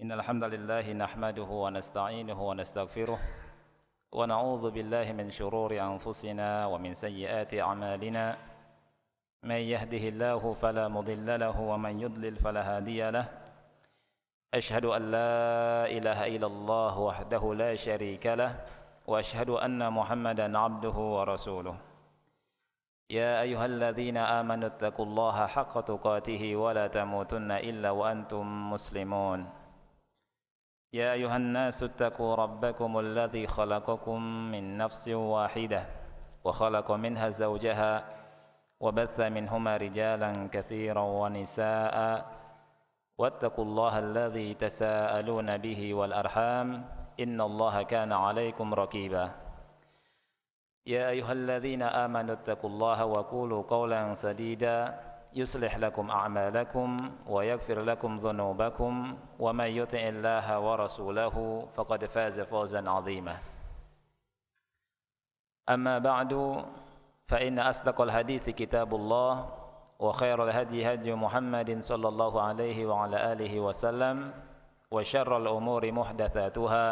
إن الحمد لله نحمده ونستعينه ونستغفره ونعوذ بالله من شرور أنفسنا ومن سيئات أعمالنا من يهده الله فلا مضل له ومن يضلل فلا هادي له أشهد أن لا إله إلا الله وحده لا شريك له وأشهد أن محمدا عبده ورسوله يا أيها الذين آمنوا اتقوا الله حق تقاته ولا تموتن إلا وأنتم مسلمون يا أيها الناس اتقوا ربكم الذي خلقكم من نفس واحدة وخلق منها زوجها وبث منهما رجالا كثيرا ونساء واتقوا الله الذي تساءلون به والأرحام إن الله كان عليكم رقيبا يا أيها الذين آمنوا اتقوا الله وقولوا قولا سديدا يصلح لكم أعمالكم ويغفر لكم ذنوبكم ومن يطع الله ورسوله فقد فاز فوزا عظيما أما بعد فإن أصدق الحديث كتاب الله وخير الهدي هدي محمد صلى الله عليه وعلى آله وسلم وشر الأمور محدثاتها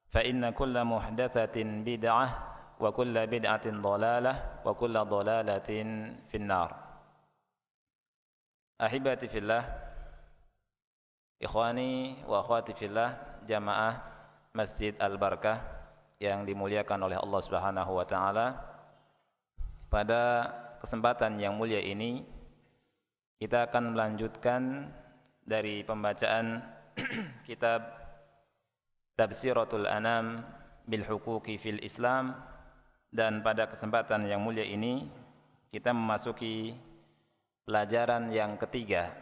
فإن كل محدثة بدعة وكل بدعة ضلالة وكل ضلالة في النار. Ahibati fillah, ikhwani wa akhwati fillah, jamaah Masjid Al-Barakah yang dimuliakan oleh Allah Subhanahu wa taala. Pada kesempatan yang mulia ini kita akan melanjutkan dari pembacaan kitab Tabsiratul Anam bil Huquqi fil Islam, dan pada kesempatan yang mulia ini kita memasuki pelajaran yang ketiga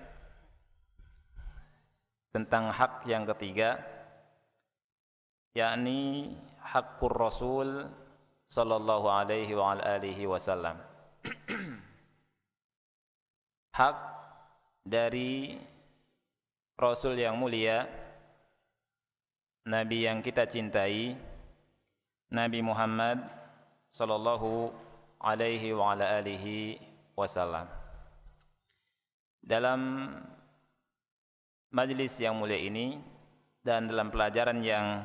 tentang hak yang ketiga, yakni haqqur Rasul sallallahu alaihi wa alihi wasallam. Hak dari Rasul yang mulia, Nabi yang kita cintai, Nabi Muhammad sallallahu alaihi wa alihi wasallam. Dalam majlis yang mulia ini dan dalam pelajaran yang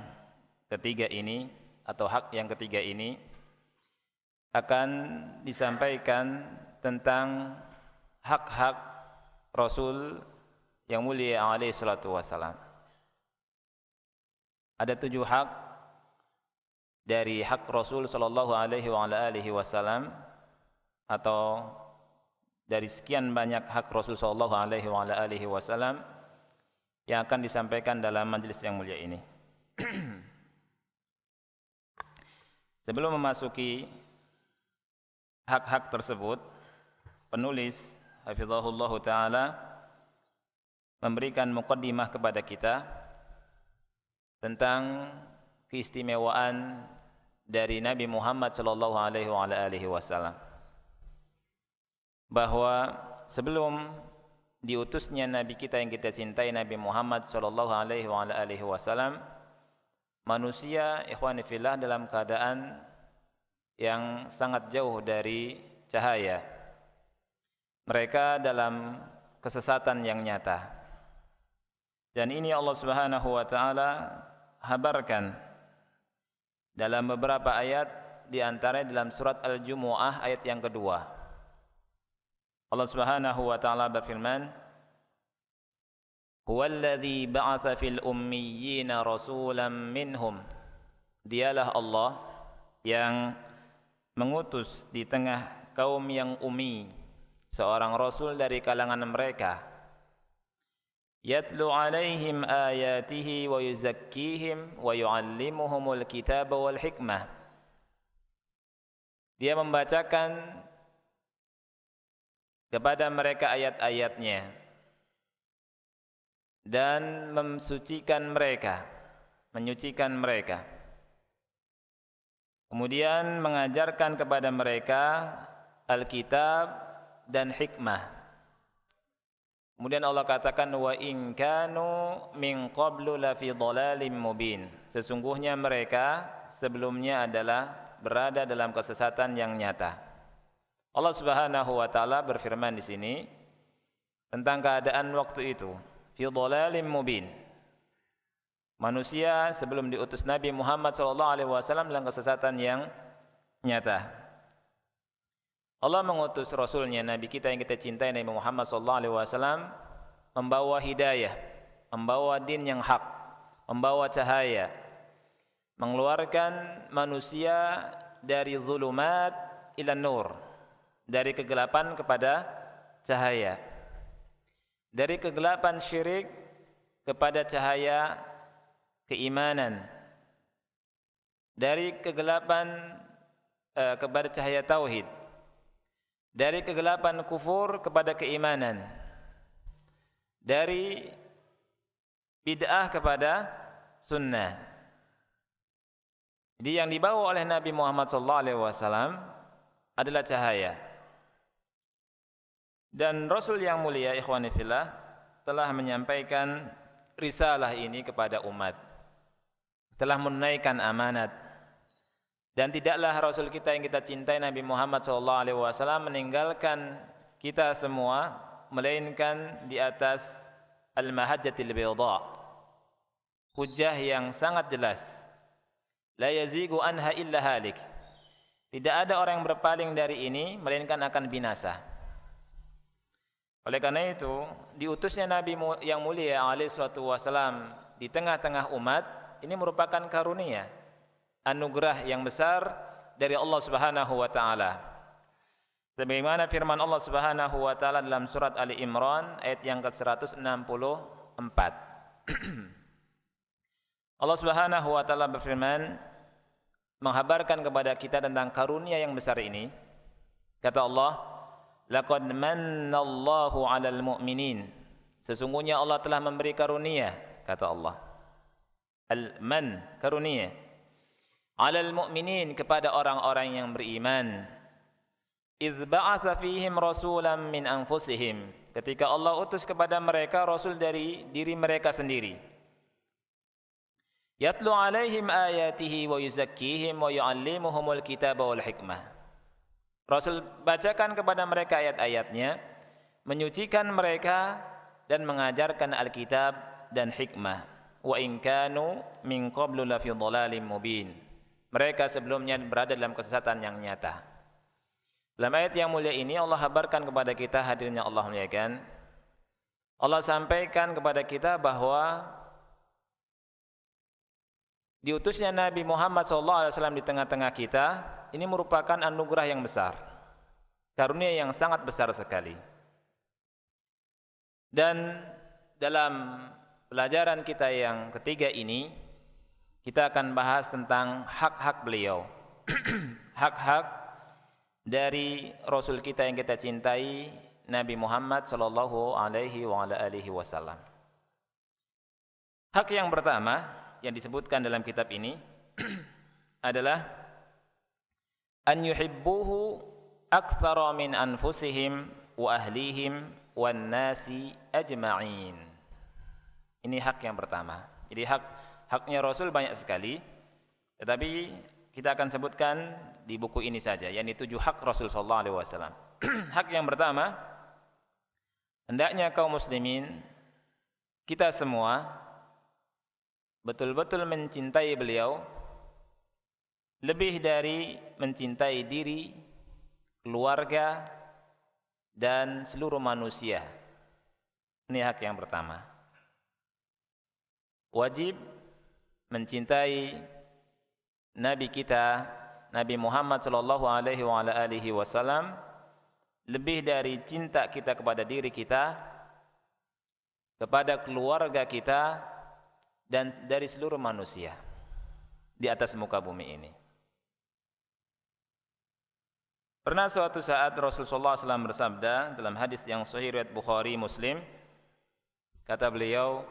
ketiga ini atau hak yang ketiga ini akan disampaikan tentang hak-hak Rasul yang mulia alaihi salatu wassalam. Ada 7 hak dari hak Rasul sallallahu alaihi wa alihi wasallam, atau dari sekian banyak hak Rasul sallallahu alaihi wa alihi wasallam yang akan disampaikan dalam majelis yang mulia ini. Sebelum memasuki hak-hak tersebut, penulis hafizahullah taala memberikan muqaddimah kepada kita tentang keistimewaan dari Nabi Muhammad sallallahu alaihi wa alihi wasallam, bahwa sebelum diutusnya Nabi kita yang kita cintai, Nabi Muhammad sallallahu alaihi wa alihi wasallam, manusia ikhwani fillah dalam keadaan yang sangat jauh dari cahaya. Mereka dalam kesesatan yang nyata. Dan ini Allah Subhanahu wa taala habarkan dalam beberapa ayat, di antaranya dalam surat Al-Jumu'ah ayat yang kedua. Allah Subhanahu wa taala berfirman, "Huwallazi ba'atsa fil ummiyina rasulan minhum." Dialah Allah yang mengutus di tengah kaum yang ummi seorang rasul dari kalangan mereka. Yatlu 'alaihim ayatihi wa yuzakkihim wa yu'allimuhumul kitaba wal hikmah. Dia membacakan kepada mereka ayat-ayatnya dan mensucikan mereka, menyucikan mereka. Kemudian mengajarkan kepada mereka Alkitab dan hikmah. Kemudian Allah katakan, wa in kanu min qablu la fi dhalalim mubin. Sesungguhnya mereka sebelumnya adalah berada dalam kesesatan yang nyata. Allah Subhanahu wa taala berfirman di sini tentang keadaan waktu itu, fi dhalalim mubin, manusia sebelum diutus Nabi Muhammad SAW dalam kesesatan yang nyata. Allah mengutus Rasulnya, Nabi kita yang kita cintai, Nabi Muhammad SAW, membawa hidayah, membawa din yang hak, membawa cahaya, mengeluarkan manusia dari zulumat ila nur, dari kegelapan kepada cahaya, dari kegelapan syirik kepada cahaya keimanan, dari kegelapan kepada cahaya tauhid, dari kegelapan kufur kepada keimanan, dari bid'ah kepada sunnah. Jadi yang dibawa oleh Nabi Muhammad SAW adalah cahaya. Dan Rasul yang mulia, ikhwani fillah, telah menyampaikan risalah ini kepada umat, telah menunaikan amanat. Dan tidaklah Rasul kita yang kita cintai, Nabi Muhammad SAW, meninggalkan kita semua melainkan di atas al-mahajjatil bayda, hujjah yang sangat jelas. La yazigu anha illa halik. Tidak ada orang yang berpaling dari ini melainkan akan binasa. Oleh karena itu, diutusnya Nabi yang mulia alaihi salatu wasalam di tengah-tengah umat ini merupakan karunia, anugerah yang besar dari Allah Subhanahu wa taala. Sebagaimana firman Allah Subhanahu wa taala dalam surat Ali Imran ayat yang ke-164. Allah Subhanahu wa taala berfirman, menghabarkan kepada kita tentang karunia yang besar ini. Kata Allah, laqad mannallahu 'alal mu'minin. Sesungguhnya Allah telah memberi karunia, kata Allah. Al-man, karunia. 'Alal mu'minin, kepada orang-orang yang beriman. Idz ba'atsa fihim rasulan min anfusihim. Ketika Allah utus kepada mereka rasul dari diri mereka sendiri. Yatlu 'alaihim ayatihi wa yuzakkihim wa yu'allimuhumul kitaba wal hikmah. Rasul bacakan kepada mereka ayat-ayatnya, menyucikan mereka dan mengajarkan Alkitab dan hikmah. Wa in kanu min qablu la fi dhalalim mubin. Mereka sebelumnya berada dalam kesesatan yang nyata. Dalam ayat yang mulia ini Allah habarkan kepada kita, hadirnya Allah muliakan, Allah sampaikan kepada kita bahwa diutusnya Nabi Muhammad SAW di tengah-tengah kita ini merupakan anugerah yang besar, karunia yang sangat besar sekali. Dan dalam pelajaran kita yang ketiga ini kita akan bahas tentang hak-hak beliau, hak-hak dari Rasul kita yang kita cintai, Nabi Muhammad sallallahu alaihi wasallam. Hak yang pertama yang disebutkan dalam kitab ini adalah an yuhibbuhu aktsara min anfusihim wa ahlihim wan nasi ajma'in. Ini hak yang pertama. Jadi haknya Rasul banyak sekali, tetapi kita akan sebutkan di buku ini saja, yakni 7 hak Rasul sallallahu alaihi wasallam. Hak yang pertama, hendaknya kaum muslimin kita semua betul-betul mencintai beliau lebih dari mencintai diri, keluarga, dan seluruh manusia. Ini hak yang pertama. Wajib mencintai Nabi kita, Nabi Muhammad sallallahu alaihi wasallam lebih dari cinta kita kepada diri kita, kepada keluarga kita, dan dari seluruh manusia di atas muka bumi ini. Pernah suatu saat Rasulullah SAW bersabda dalam hadis yang sahih riwayat Bukhari Muslim, kata beliau,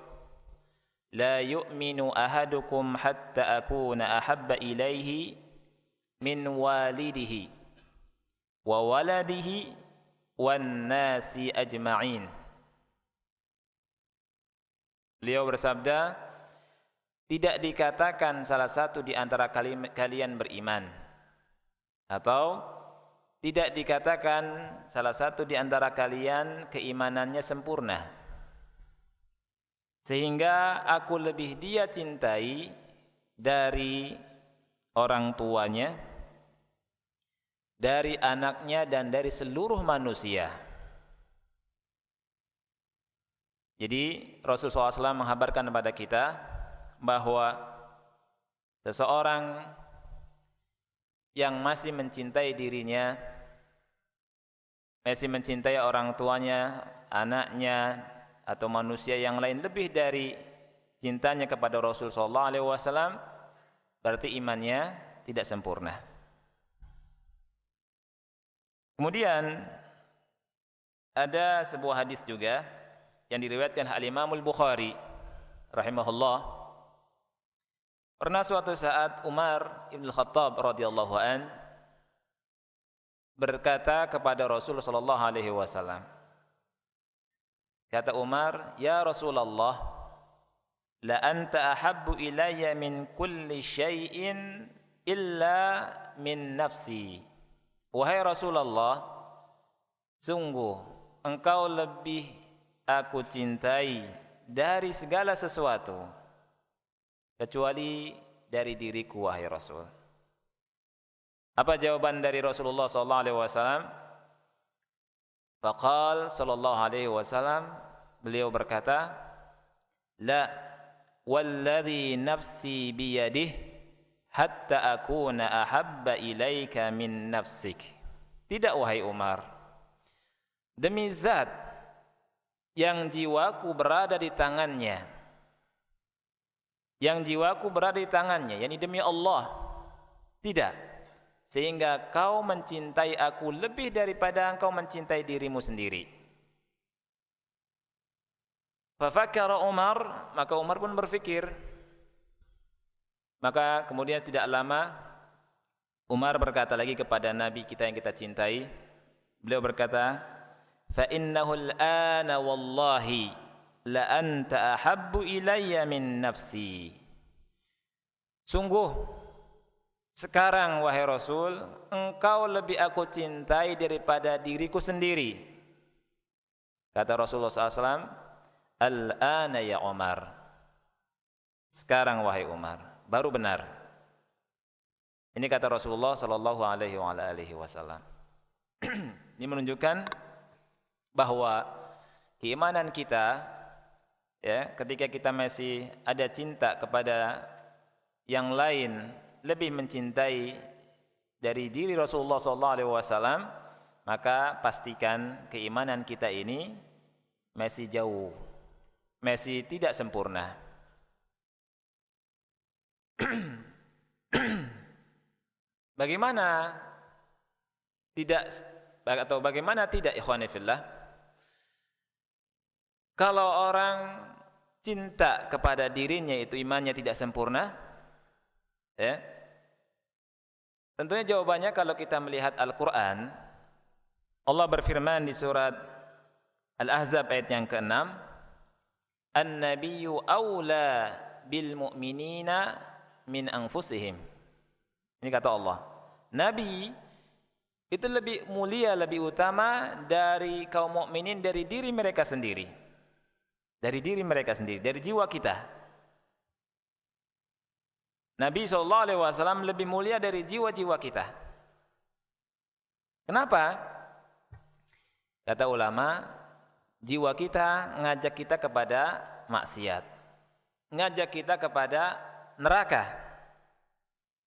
la yu'minu ahadukum hatta akuna ahabba ilaihi min walidihi wa waladihi wan nasi ajma'in. Beliau bersabda, tidak dikatakan salah satu di antara kalian beriman, atau tidak dikatakan salah satu di antara kalian keimanannya sempurna sehingga aku lebih dia cintai dari orang tuanya, dari anaknya, dan dari seluruh manusia. Jadi Rasulullah SAW menghabarkan kepada kita bahwa seseorang yang masih mencintai dirinya, masih mencintai orang tuanya, anaknya, atau manusia yang lain lebih dari cintanya kepada Rasulullah SAW, berarti imannya tidak sempurna. Kemudian ada sebuah hadis juga yang diriwayatkan Al-Imam Al-Bukhari rahimahullah. Pernah suatu saat Umar Ibn Khattab radhiyallahu an berkata kepada Rasul sallallahu alaihi wasallam. Kata Umar, "Ya Rasulullah, la anta ahabbu ilayya min kulli syai'in illa min nafsi." Wahai Rasulullah, sungguh engkau lebih aku cintai dari segala sesuatu kecuali dari diriku, wahai Rasul. Apa jawaban dari Rasulullah sallallahu alaihi wasallam? Faqal sallallahu alaihi wasallam, beliau berkata, "La walladhi nafsi biyadihi hatta akuna ahabba ilaika min nafsik." Tidak, wahai Umar, demi zat yang jiwaku berada di tangannya, yakni demi Allah, tidak, sehingga kau mencintai aku lebih daripada engkau mencintai dirimu sendiri. Fafakkara Umar, maka Umar pun berfikir. Maka kemudian tidak lama Umar berkata lagi kepada Nabi kita yang kita cintai. Beliau berkata, "Fa innahu al-ana wallahi la anta ahabbu ilayya min nafsi." Sungguh sekarang wahai Rasul, engkau lebih aku cintai daripada diriku sendiri. Kata Rasulullah SAW, "Al-ana ya Umar." Sekarang wahai Umar, baru benar. Ini kata Rasulullah sallallahu alaihi wasallam. Ini menunjukkan bahwa keimanan kita, ya, ketika kita masih ada cinta kepada yang lain, lebih mencintai dari diri Rasulullah sallallahu alaihi wasallam, maka pastikan keimanan kita ini masih jauh, masih tidak sempurna. Bagaimana tidak ikhwani fillah, kalau orang cinta kepada dirinya itu imannya tidak sempurna, ya? Tentunya jawabannya kalau kita melihat Al-Qur'an, Allah berfirman di surat Al-Ahzab ayat yang ke-6, "An-nabiyyu aula bil mu'minina min anfusihim." Ini kata Allah, Nabi itu lebih mulia, lebih utama dari kaum mukminin, dari diri mereka sendiri. Dari diri mereka sendiri, dari jiwa kita. Nabi SAW lebih mulia dari jiwa-jiwa kita. Kenapa? Kata ulama, jiwa kita ngajak kita kepada maksiat, ngajak kita kepada neraka.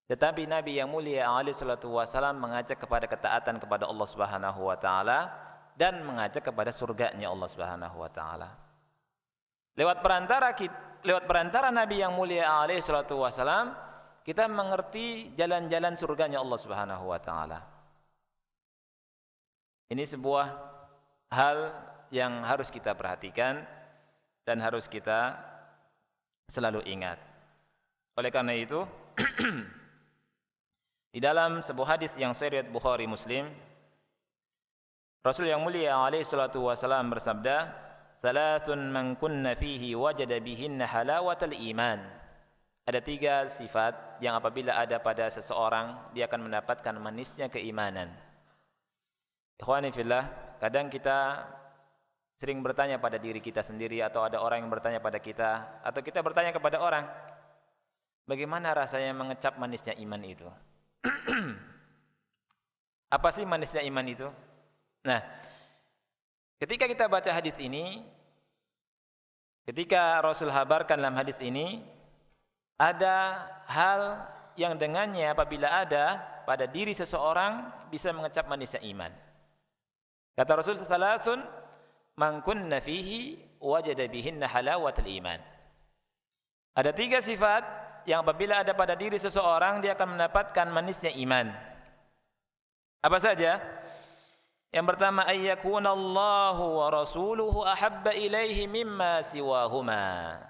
Tetapi Nabi yang mulia alaihi salatu wasallam mengajak kepada ketaatan kepada Allah Subhanahu wa taala dan mengajak kepada surganya Allah Subhanahu wa taala. Lewat perantara Nabi yang mulia alaihi salatu wasallam, kita mengerti jalan-jalan surganya Allah Subhanahu wa taala. Ini sebuah hal yang harus kita perhatikan dan harus kita selalu ingat. Oleh karena itu, di dalam sebuah hadis yang sahih riwayat Bukhari Muslim, Rasul yang mulia alaihi salatu wasallam bersabda, "Thalathun man kunna fihi wajada bihinna halawatal iman." Ada 3 sifat yang apabila ada pada seseorang, dia akan mendapatkan manisnya keimanan. Ikhwani fillah, kadang kita sering bertanya pada diri kita sendiri, atau ada orang yang bertanya pada kita, atau kita bertanya kepada orang, bagaimana rasanya mengecap manisnya iman itu? Apa sih manisnya iman itu? Nah, ketika kita baca hadis ini, ketika Rasul habarkan dalam hadis ini, ada hal yang dengannya apabila ada pada diri seseorang bisa mengecap manisnya iman. Kata Rasul, "Tsalatsun man kunna fihi wajada bihinna halawatul iman." Ada 3 sifat yang apabila ada pada diri seseorang dia akan mendapatkan manisnya iman. Apa saja? Yang pertama, ayyakunallahu wa rasuluhu ahabba ilaihi mimma siwahuma.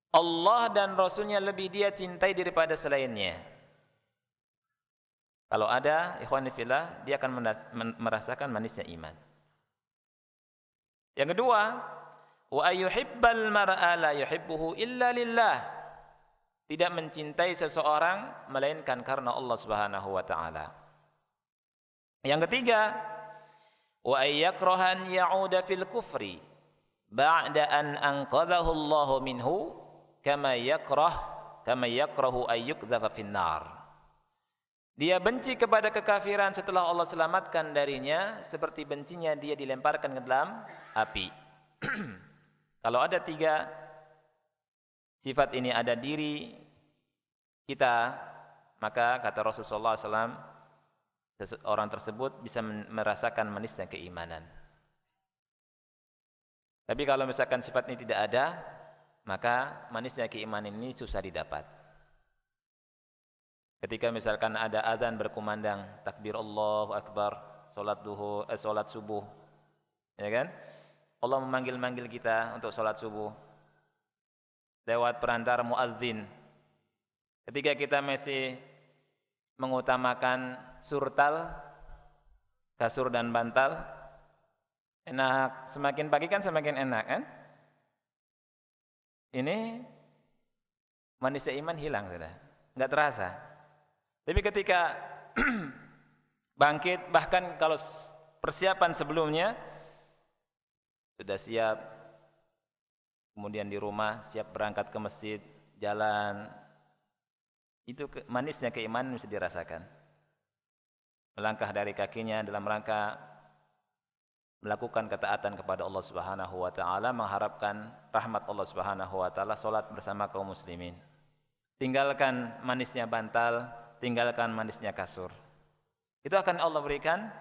Allah dan Rasulnya lebih dia cintai daripada selainnya. Kalau ada ikhwani fillah, dia akan merasakan manisnya iman. Yang kedua, wa ayyuhibbal mar'a la yuhibbuhu illa lillah. Tidak mencintai seseorang melainkan karena Allah Subhanahu wa taala. Yang ketiga, wa ayyakraha an ya'uda fil kufri ba'da an anqadhahu Allah minhu kama yakrahu ayyukdhafa fin nar. Dia benci kepada kekafiran setelah Allah selamatkan darinya seperti bencinya dia dilemparkan ke dalam api. Kalau ada 3 sifat ini ada diri kita, maka kata Rasulullah SAW, orang tersebut bisa merasakan manisnya keimanan. Tapi kalau misalkan sifat ini tidak ada, maka manisnya keimanan ini susah didapat. Ketika misalkan ada azan berkumandang, takbir Allahu Akbar, salat subuh, ya kan? Allah memanggil-manggil kita untuk salat subuh lewat perantara muazzin. Ketika kita masih mengutamakan surtal, kasur dan bantal, enak, semakin pagi kan semakin enak kan? Ini manisnya iman hilang sudah, enggak terasa. Tapi ketika bangkit, bahkan kalau persiapan sebelumnya sudah siap, kemudian di rumah siap berangkat ke masjid, jalan, itu manisnya keimanan bisa dirasakan. Melangkah dari kakinya dalam rangka melakukan ketaatan kepada Allah Subhanahu wa taala, mengharapkan rahmat Allah Subhanahu wa taala, salat bersama kaum muslimin. Tinggalkan manisnya bantal, tinggalkan manisnya kasur. Itu akan Allah berikan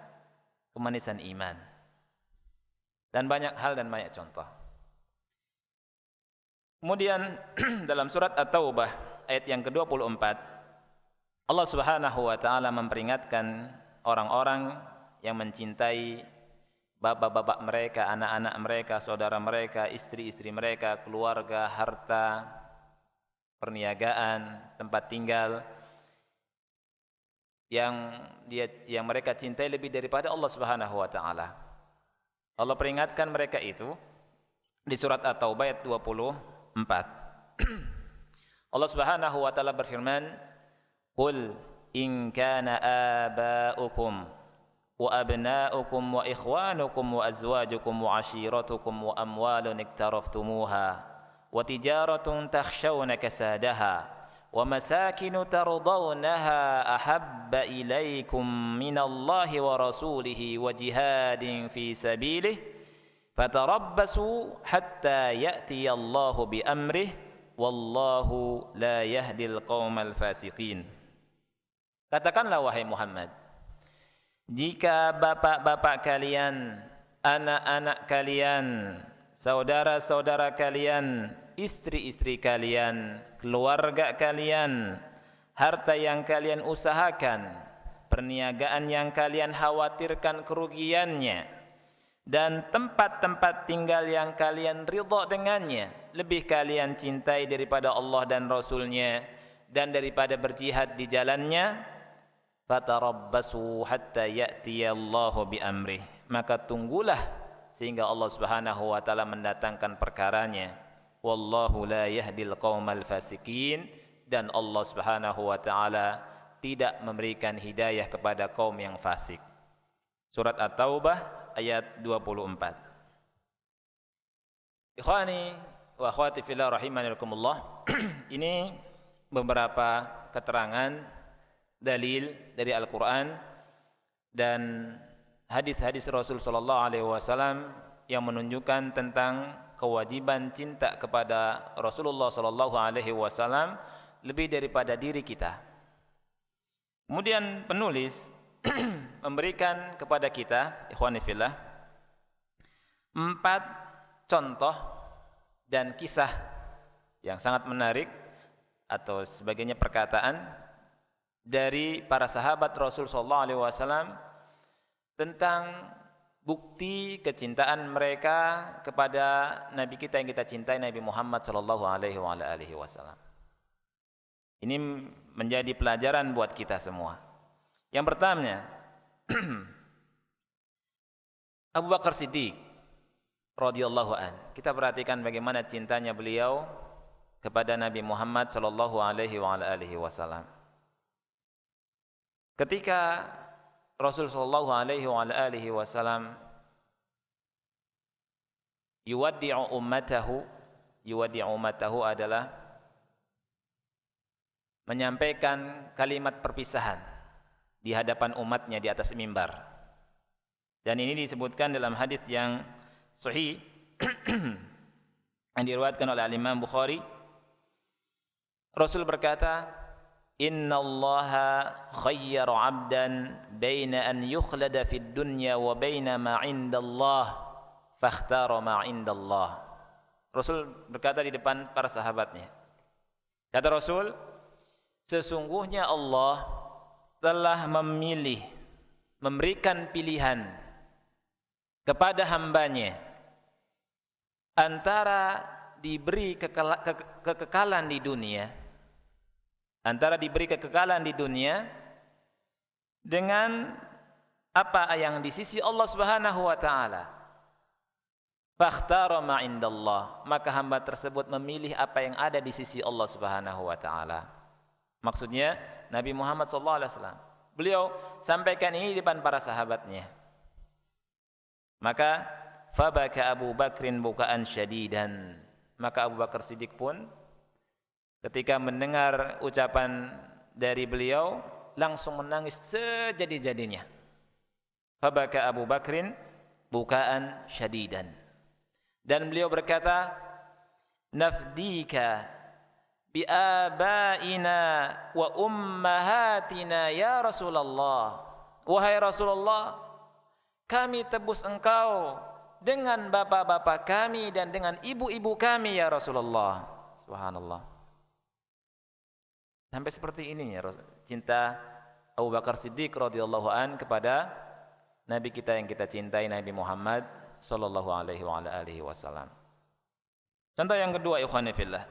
kemanisan iman. Dan banyak hal dan banyak contoh. Kemudian dalam surat At-Taubah ayat yang ke-24, Allah Subhanahu wa taala memperingatkan orang-orang yang mencintai bapak-bapak mereka, anak-anak mereka, saudara mereka, istri-istri mereka, keluarga, harta, perniagaan, tempat tinggal yang mereka cintai lebih daripada Allah Subhanahu wa taala. Allah peringatkan mereka itu di surat At-Taubah ayat 24. Allah Subhanahu wa taala berfirman, "Qul in kana aba'ukum wa abna'ukum wa ikhwanukum wa azwajukum wa ashiratukum wa amwalun iktaraftumuha wa tijaratun takhshawna kasadaha wa masakinu tardawnaha ahabba ilaykum minallahi wa rasulihi wa jihadin fi sabilihi fatarabbasu hatta ya'tiyallahu bi amrihi wallahu la yahdil qaumal fasiqin." Katakanlah wahai Muhammad, jika bapak-bapak kalian, anak-anak kalian, saudara-saudara kalian, istri-istri kalian, keluarga kalian, harta yang kalian usahakan, perniagaan yang kalian khawatirkan kerugiannya, dan tempat-tempat tinggal yang kalian ridha dengannya, lebih kalian cintai daripada Allah dan Rasulnya dan daripada berjihad di jalannya, fatarabbasu hatta ya'tiyallahu bi amrih, maka tunggulah sehingga Allah Subhanahu wa taala mendatangkan perkaranya. Wallahu la yahdil qaumal fasikin, dan Allah Subhanahu wa taala tidak memberikan hidayah kepada kaum yang fasik. Surat At-Taubah ayat 24. Ikhwani wa akhwati fillah rahimanillakumullah. Ini beberapa keterangan dalil dari Al-Qur'an dan hadis-hadis Rasul sallallahu alaihi wasallam yang menunjukkan tentang kewajiban cinta kepada Rasulullah sallallahu alaihi wasallam lebih daripada diri kita. Kemudian penulis memberikan kepada kita, ikhwani fillah, 4 contoh dan kisah yang sangat menarik atau sebagainya perkataan dari para sahabat Rasul sallallahu alaihi wasallam tentang bukti kecintaan mereka kepada nabi kita yang kita cintai, Nabi Muhammad sallallahu alaihi wasallam. Ini menjadi pelajaran buat kita semua. Yang pertama, Abu Bakar Siddiq radhiyallahu an. Kita perhatikan bagaimana cintanya beliau kepada Nabi Muhammad sallallahu alaihi wasallam. Ketika Rasul sallallahu alaihi wasallam yuwaddi'u ummatahu adalah menyampaikan kalimat perpisahan di hadapan umatnya di atas mimbar. Dan ini disebutkan dalam hadis yang sahih yang diriwayatkan oleh Imam Bukhari. Rasul berkata, "Innallaha khayyara 'abdan baina an yukhlada fid dunya wa baina ma 'indallah, fakhtara ma 'indallah." Rasul berkata di depan para sahabatnya. Kata Rasul, sesungguhnya Allah telah memilih, memberikan pilihan kepada hambanya antara diberi kekekalan di dunia, dengan apa yang di sisi Allah Subhanahu wa taala. Fakhtara ma indallah, maka hamba tersebut memilih apa yang ada di sisi Allah Subhanahu wa taala. Maksudnya Nabi Muhammad sallallahu alaihi wasallam. Beliau sampaikan ini di depan para sahabatnya. Maka fabaka Abu Bakrin bukaan syadidan, maka Abu Bakar Siddiq pun ketika mendengar ucapan dari beliau langsung menangis sejadi-jadinya. Fabaka Abu Bakrin bukaan syadidan, dan beliau berkata, nafdika bi abaina wa ummahatina ya Rasulullah. Wahai Rasulullah, kami tebus engkau dengan bapak-bapak kami dan dengan ibu-ibu kami ya Rasulullah. Subhanallah. Sampai seperti ini ya cinta Abu Bakar Siddiq radhiyallahu an kepada Nabi kita yang kita cintai, Nabi Muhammad sallallahu alaihi wasallam. Contoh yang kedua, ikhwani fillah.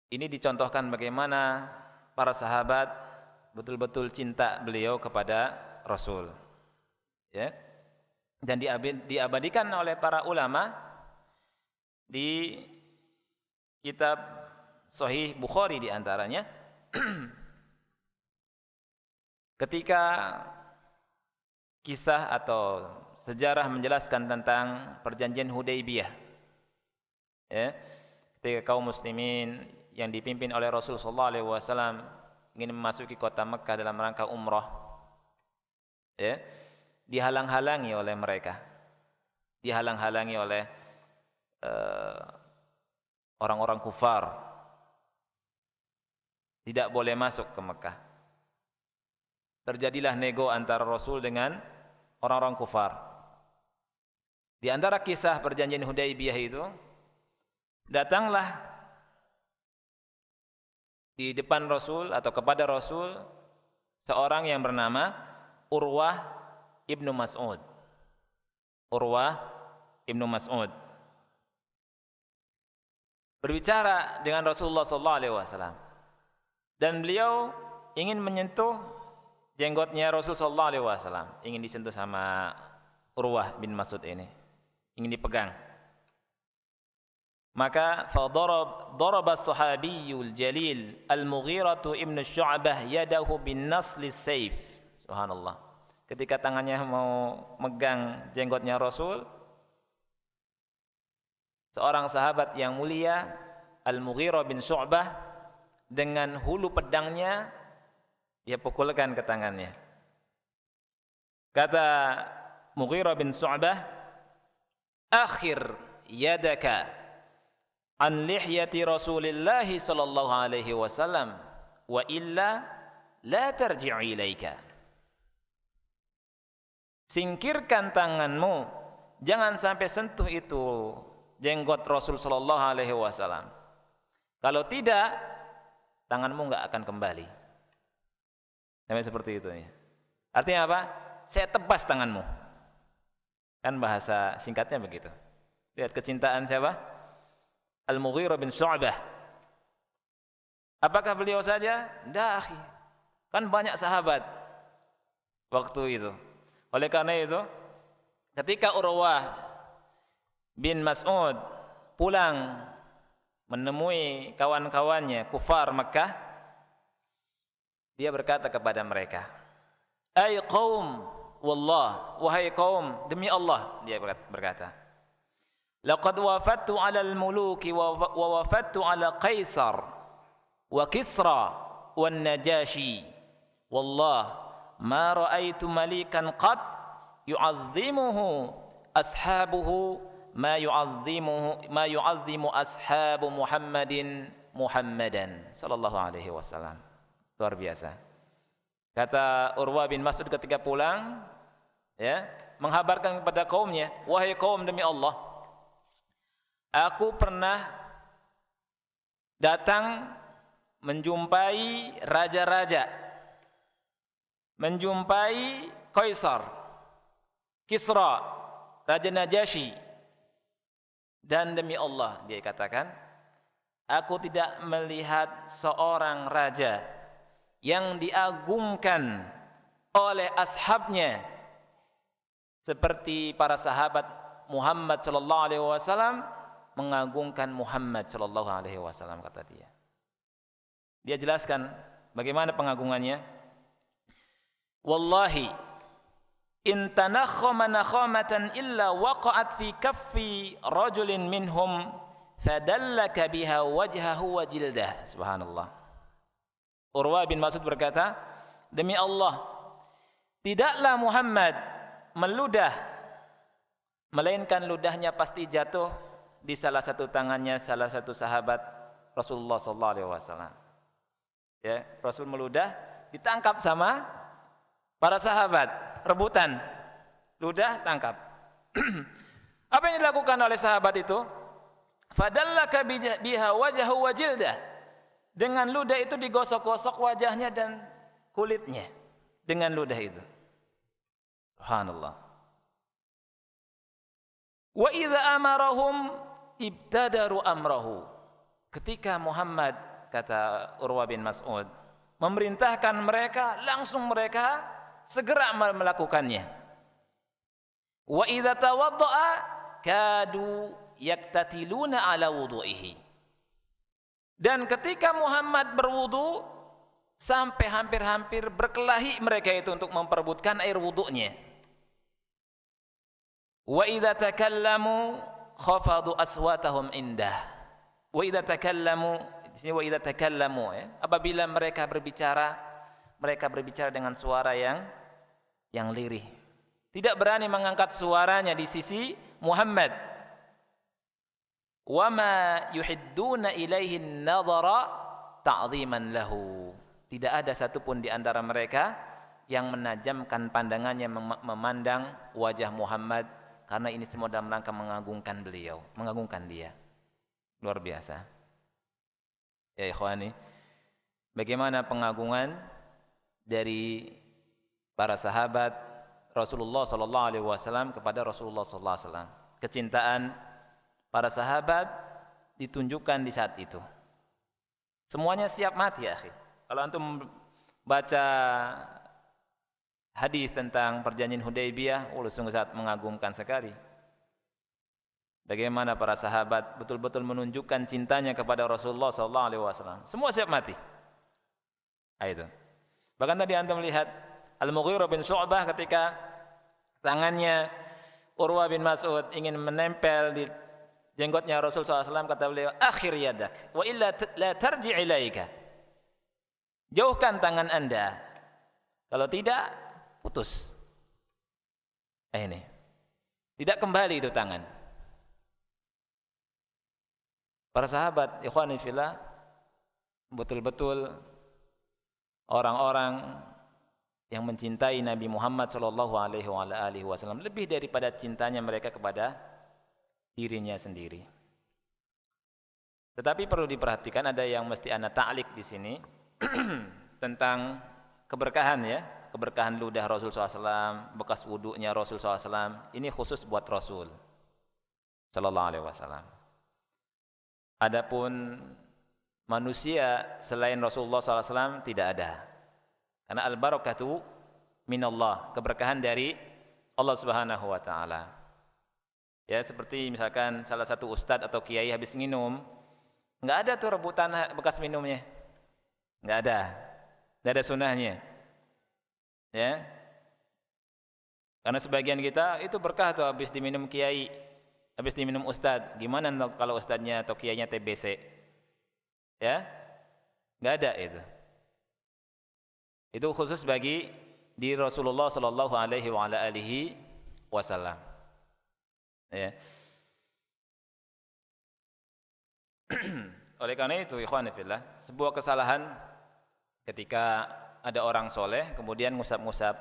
Ini dicontohkan bagaimana para sahabat betul-betul cinta beliau kepada Rasul. Ya. Dan diabadikan oleh para ulama di kitab Sahih Bukhari di antaranya. Ketika kisah atau sejarah menjelaskan tentang perjanjian Hudaybiyah, ya, ketika kaum muslimin yang dipimpin oleh Rasul sallallahu alaihi wasallam ingin memasuki kota Mekah dalam rangka umrah, ya, dihalang-halangi oleh mereka, dihalang-halangi oleh orang-orang kufar, tidak boleh masuk ke Mekah. Terjadilah nego antara Rasul dengan orang-orang kufar. Di antara kisah perjanjian Hudaybiyah itu, datanglah di depan Rasul atau kepada Rasul seorang yang bernama Urwah ibnu Mas'ud. Urwah ibnu Mas'ud berbicara dengan Rasulullah SAW, dan beliau ingin menyentuh jenggotnya Rasul sallallahu alaihi wasallam, ingin disentuh sama Urwah bin Mas'ud ini, ingin dipegang. Maka daraba as-sahabiyyul jalil Al-Mughirah ibn Syu'bah yadahu bin nasli sayf. Subhanallah. Ketika tangannya mau megang jenggotnya Rasul, seorang sahabat yang mulia Al-Mughirah bin Syu'bah dengan hulu pedangnya dia pukulkan ke tangannya. Kata Mughirah bin Syu'bah, "Akhir yadaka an lihyati Rasulillah sallallahu alaihi wasallam wa illa la tarji'u ilaika." Singkirkan tanganmu, jangan sampai sentuh itu jenggot Rasul sallallahu alaihi wasallam. Kalau tidak, tanganmu enggak akan kembali. Sampai seperti itu ya. Artinya apa? Saya tebas tanganmu. Kan bahasa singkatnya begitu. Lihat kecintaan siapa? Al-Mughirah bin Syu'bah. Apakah beliau saja? Tidak, akhi. Kan banyak sahabat waktu itu. Oleh karena itu, ketika Urwah bin Mas'ud pulang menemui kawan-kawannya kufar Makkah, dia berkata kepada mereka, "Ai qaum, wallah, wahai kaum, demi Allah," dia berkata, "Laqad wafattu 'ala al-muluki wa wafattu 'ala Qaisar wa Kisra wan Najashi. Wallah ma ra'aitu malikan qad yu'azzimuhu ashabuhu ma yu'azzimu ashabu Muhammadan sallallahu alaihi wasallam." Luar biasa. Kata Urwah bin Mas'ud ketika pulang, ya, menghabarkan kepada kaumnya, "Wahai kaum, demi Allah, aku pernah datang menjumpai raja-raja, menjumpai Kaisar, Kisra, Raja Najasyi, dan demi Allah," dia katakan, "aku tidak melihat seorang raja yang diagungkan oleh ashabnya seperti para sahabat Muhammad sallallahu alaihi wasallam mengagungkan Muhammad sallallahu alaihi wasallam," kata dia. Dia jelaskan bagaimana pengagungannya. "Wallahi in tanakhama nakhamatan illa waqa'at fi kaffi rajulin minhum fadallaka biha wajhahu wa jildah." Subhanallah. Urwah bin Mas'ud berkata, "Demi Allah, tidaklah Muhammad meludah, melainkan ludahnya pasti jatuh di salah satu tangannya salah satu sahabat Rasulullah sallallahu alaihi wasallam." Ya, Rasul meludah, ditangkap sama para sahabat, rebutan. Ludah tangkap. Apa yang dilakukan oleh sahabat itu? Fadallaka biha wajhahu wa jildah. Dengan ludah itu digosok-gosok wajahnya dan kulitnya dengan ludah itu. Subhanallah. Wa idza amarahum ibtadaru amrahu. Ketika Muhammad, kata Urwah bin Mas'ud, memerintahkan mereka, langsung mereka segera melakukannya. Wa idza tawaddaa kadu yaktatiluna ala wudu'ihi. Dan ketika Muhammad berwudu, sampai hampir-hampir berkelahi mereka itu untuk memperebutkan air wudunya. Wa idza takallamu khafadu aswatahum indah. Wa idza takallamu, di sini wa idza takallamu, ya, apabila mereka berbicara dengan suara yang lirih. Tidak berani mengangkat suaranya di sisi Muhammad. Wa ma yuhidduna ilaihi an-nadhara ta'ziman lahu. Tidak ada satupun di antara mereka yang menajamkan pandangannya memandang wajah Muhammad, karena ini semua dalam rangka mengagungkan beliau, mengagungkan dia. Luar biasa. Ya ikhwani, bagaimana pengagungan dari para sahabat Rasulullah sallallahu alaihi wasallam kepada Rasulullah sallallahu alaihi wasallam. Kecintaan para sahabat ditunjukkan di saat itu. Semuanya siap mati, ya akhi. Kalau antum baca hadis tentang perjanjian Hudaybiyah, sungguh sangat mengagumkan sekali. Bagaimana para sahabat betul-betul menunjukkan cintanya kepada Rasulullah sallallahu alaihi wasallam. Semua siap mati. Itu. Bahkan tadi antum lihat Al-Mughirah bin Syu'bah ketika tangannya Urwah bin Mas'ud ingin menempel jenggotnya Rasul SAW, kata beliau, akhir yadak wa illa la tarji ilaika. Jauhkan tangan Anda, kalau tidak putus. Ini tidak kembali itu tangan. Para sahabat ikhwani fillah, betul-betul orang-orang yang mencintai Nabi Muhammad sallallahu alaihi wasallam lebih daripada cintanya mereka kepada dirinya sendiri. Tetapi perlu diperhatikan, ada yang mesti ana ta'liq di sini tentang keberkahan ya, keberkahan ludah Rasul SAW, bekas wudunya Rasul SAW, ini khusus buat Rasul sallallahu alaihi wasallam. Adapun manusia selain Rasulullah SAW tidak ada. Karena al-barakatu minallah, keberkahan dari Allah Subhanahu wa taala. Ya, seperti misalkan salah satu ustadz atau kiai habis minum, enggak ada tuh rebutan bekas minumnya. Enggak ada sunnahnya. Ya. Karena sebagian kita itu berkah tuh habis diminum kiai, habis diminum ustadz. Gimana kalau ustadznya atau kiainya TBC? Ya. Enggak ada itu. Itu khusus bagi di Rasulullah sallallahu alaihi wasallam. Ya. Oleh karena itu ikhwan fillah, sebuah kesalahan ketika ada orang soleh kemudian ngusap-ngusap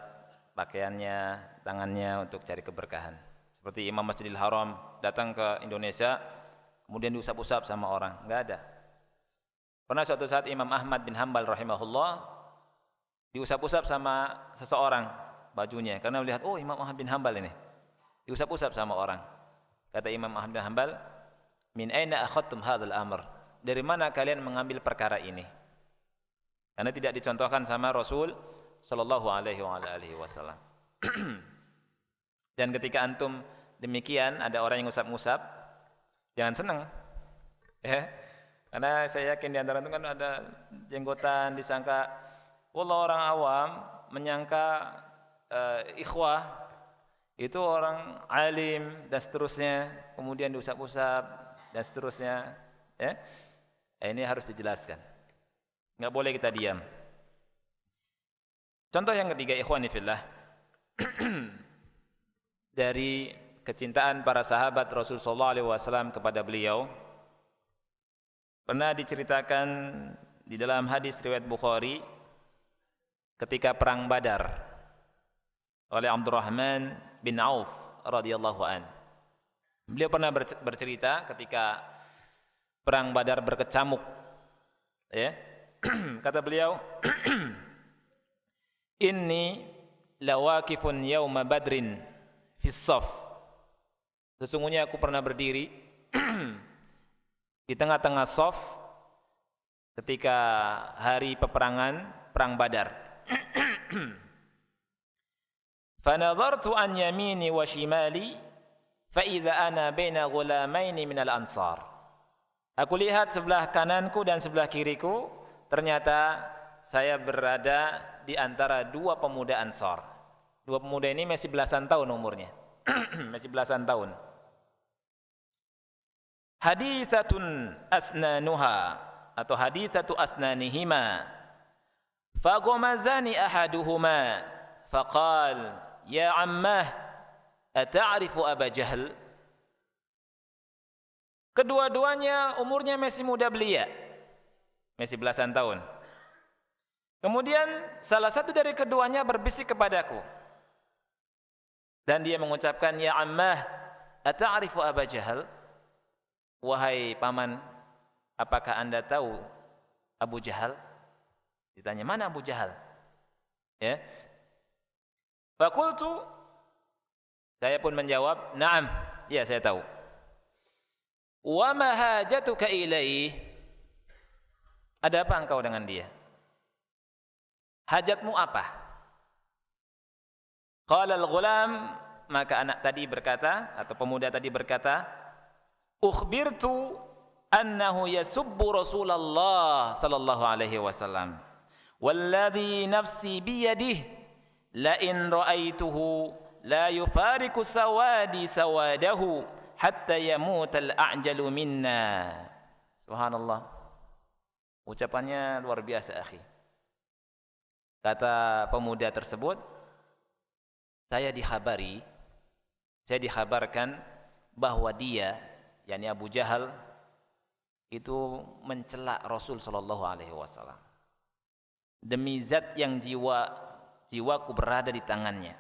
pakaiannya, tangannya untuk cari keberkahan. Seperti Imam Masjidil Haram datang ke Indonesia kemudian diusap-usap sama orang, enggak ada. Pernah suatu saat Imam Ahmad bin Hanbal rahimahullah diusap-usap sama seseorang bajunya karena melihat, oh Imam Ahmad bin Hanbal ini diusap-usap sama orang. Kata Imam Ahmad bin Hanbal, min aina akhadtum hadzal amr? Dari mana kalian mengambil perkara ini? Karena tidak dicontohkan sama Rasul sallallahu alaihi wasallam. Dan ketika antum demikian ada orang yang ngusap-ngusap, jangan senang. Ya. Karena saya yakin di antara itu kan ada jenggotan disangka, wallah orang awam menyangka ikhwah itu orang alim dan seterusnya, kemudian diusap-usap dan seterusnya, ya. Ini harus dijelaskan. Enggak boleh kita diam. Contoh yang ketiga ikhwani fillah, dari kecintaan para sahabat Rasul sallallahu alaihi wasallam kepada beliau, pernah diceritakan di dalam hadis riwayat Bukhari ketika perang Badar oleh Abdurrahman bin Auf radhiyallahu an. Beliau pernah bercerita ketika perang Badar berkecamuk, ya. Kata beliau, inni lawakifun yauma badrin fis shaf. Sesungguhnya aku pernah berdiri di tengah-tengah shaf ketika hari peperangan perang Badar. Fanadhartu an yamini wa shimali fa idza ana baina ghulamaini minal ansar. Aku lihat sebelah kananku dan sebelah kiriku, ternyata saya berada di antara dua pemuda Ansar. Dua pemuda ini masih belasan tahun umurnya. Masih belasan tahun. Haditsatun asnanuha atau haditsatu asnanihima. Faghamazani ahaduhuma faqal ya ammah ata'rifu Aba Jahl. Kedua-duanya umurnya masih muda belia, masih belasan tahun. Kemudian salah satu dari keduanya berbisik kepadaku dan dia mengucapkan, ya ammah ata'rifu Aba Jahl. Wahai paman, apakah anda tahu Abu Jahal? Ditanya, mana Abu Jahal? Ya. Faqultu, saya pun menjawab, na'am, ya saya tahu. Wa ma hajatuka ilaihi? Ada apa engkau dengan dia? Hajatmu apa? Qala al-ghulam, maka anak tadi berkata atau pemuda tadi berkata, ukhbirtu annahu yasubbu Rasulullah sallallahu alaihi wasallam. Walladhi nafsi biyadihi la in ra'aituhu la yufariqu sawadi sawadahu hatta yamutal a'jalu minna. Subhanallah. Ucapannya luar biasa, akhi. Kata pemuda tersebut, saya dikhabarkan bahwa dia, yakni Abu Jahal, itu mencela Rasul sallallahu alaihi wasallam. Demi zat yang jiwaku berada di tangannya.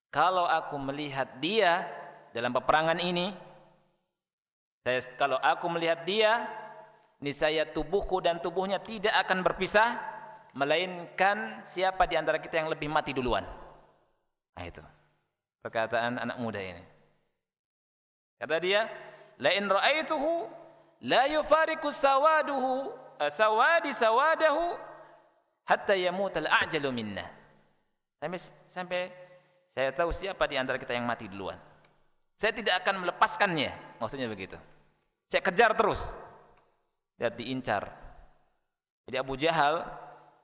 Kalau aku melihat dia dalam peperangan ini, kalau aku melihat dia, niscaya tubuhku dan tubuhnya tidak akan berpisah, melainkan siapa di antara kita yang lebih mati duluan. Nah, itu perkataan anak muda ini. Kata dia, la in ra'aituhu la yufariqu sawadahu hatta yamutal a'jalu minna. Sampai saya tahu siapa di antara kita yang mati duluan. Saya tidak akan melepaskannya, maksudnya begitu. Saya kejar terus. Lihat, diincar. Jadi Abu Jahal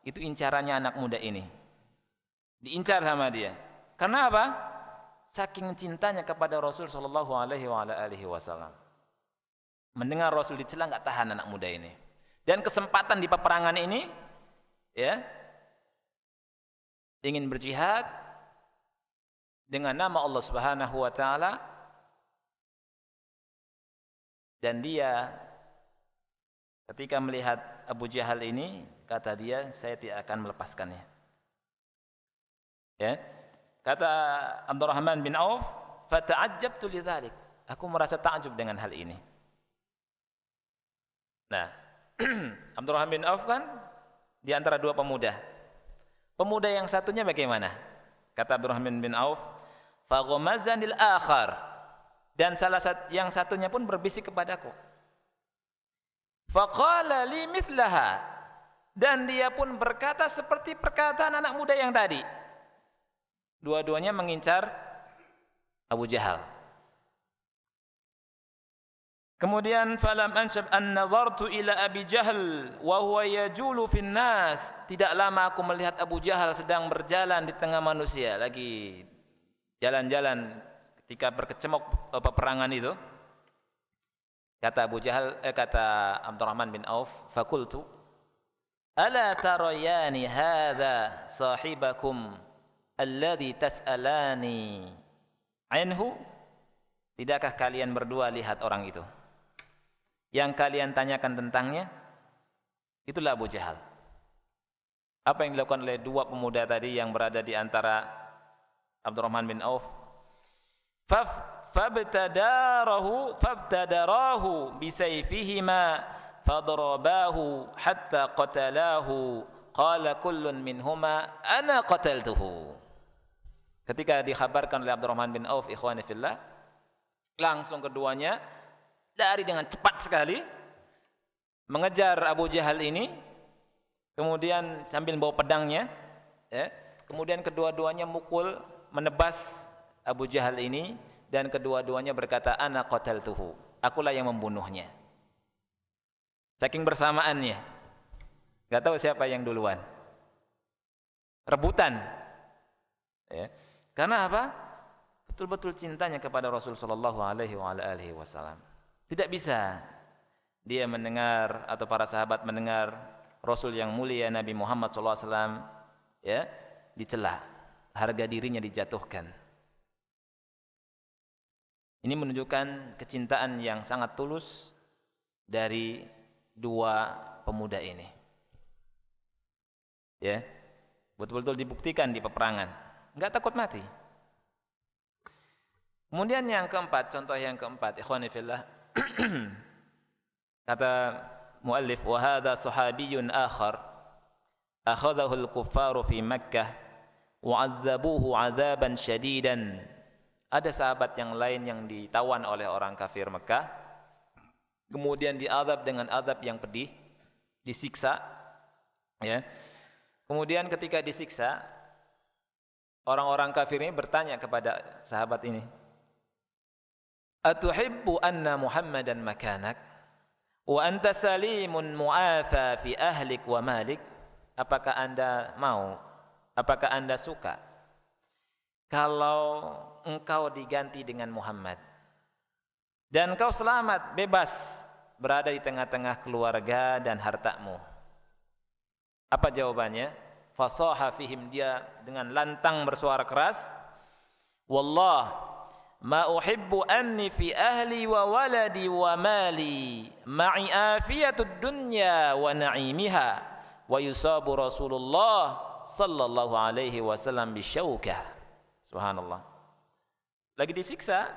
itu incarannya anak muda ini. Diincar sama dia. Karena apa? Saking cintanya kepada Rasul sallallahu alaihi wasallam. Mendengar Rasul dicela enggak tahan anak muda ini. Dan kesempatan di peperangan ini, ya, ingin berjihad dengan nama Allah Subhanahu wa taala, dan dia ketika melihat Abu Jahal ini, kata dia, saya tidak akan melepaskannya. Ya. Kata Abdurrahman bin Auf, fata'ajjabtu lidzalik. Aku merasa takjub dengan hal ini. Nah, Abdurrahman bin Auf kan di antara dua pemuda. Pemuda yang satunya bagaimana? Kata Abdurrahman bin Auf, faghamazanil akhar, dan yang satunya pun berbisik kepadaku. Faqala li mithlaha, dan dia pun berkata seperti perkataan anak muda yang tadi. Dua-duanya mengincar Abu Jahal. Kemudian falam anshab an nazartu ila Abi Jahal wa huwa yajulu fin nas. Tidak lama aku melihat Abu Jahal sedang berjalan di tengah manusia, lagi jalan-jalan ketika berkecamuk peperangan itu. Kata Abu Jahal, kata Abdurrahman bin Auf, fakultu ala tarayani hadha sahibakum alladhi tas'alani anhu. Tidakkah kalian berdua lihat orang itu yang kalian tanyakan tentangnya? Itulah Abu Jahal. Apa yang dilakukan oleh dua pemuda tadi yang berada di antara Abdurrahman bin Auf? Fabtadarahu bisayfihima fadarabahu hatta qatalahu qala kullun minhuma ana qataltuhu. Ketika dikhabarkan oleh Abdurrahman bin Auf, ikhwani fillah, langsung keduanya lari dengan cepat sekali mengejar Abu Jahal ini, kemudian sambil bawa pedangnya, ya. Kemudian kedua-duanya menebas Abu Jahal ini, dan kedua-duanya berkata, ana qataltuhu, akulah yang membunuhnya. Saking bersamaannya, enggak tahu siapa yang duluan. Rebutan. Ya. Karena apa? Betul-betul cintanya kepada Rasul sallallahu alaihi wasallam. Tidak bisa dia mendengar atau para sahabat mendengar Rasul yang mulia Nabi Muhammad sallallahu alaihi wasallam, ya, dicela, harga dirinya dijatuhkan. Ini menunjukkan kecintaan yang sangat tulus dari dua pemuda ini. Ya. Betul-betul dibuktikan di peperangan. Enggak takut mati. Kemudian yang keempat, contoh yang keempat, ikhwani fillah. Kata muallif, wa hadha sahabiyyun akhar akhadahu al-kuffaru fi Makkah wa 'adzabuhu 'adzaban syadidan. Ada sahabat yang lain yang ditawan oleh orang kafir Mekah, kemudian diazab dengan azab yang pedih, disiksa, ya. Kemudian ketika disiksa, orang-orang kafir ini bertanya kepada sahabat ini, atuhibbu anna Muhammadan makanak wa anta salimun mu'afa fi ahlik wa malik? Apakah anda mau, apakah anda suka kalau engkau diganti dengan Muhammad, dan kau selamat, bebas berada di tengah-tengah keluarga dan hartamu. Apa jawabannya? Fasaha fihim, dia dengan lantang bersuara keras, wallah ma uhibbu anni fi ahli wa waladi wa mali ma'i afiyatud dunya wa na'imiha wa yusabu Rasulullah sallallahu alaihi wasallam bisyaukah. Subhanallah. Lagi disiksa,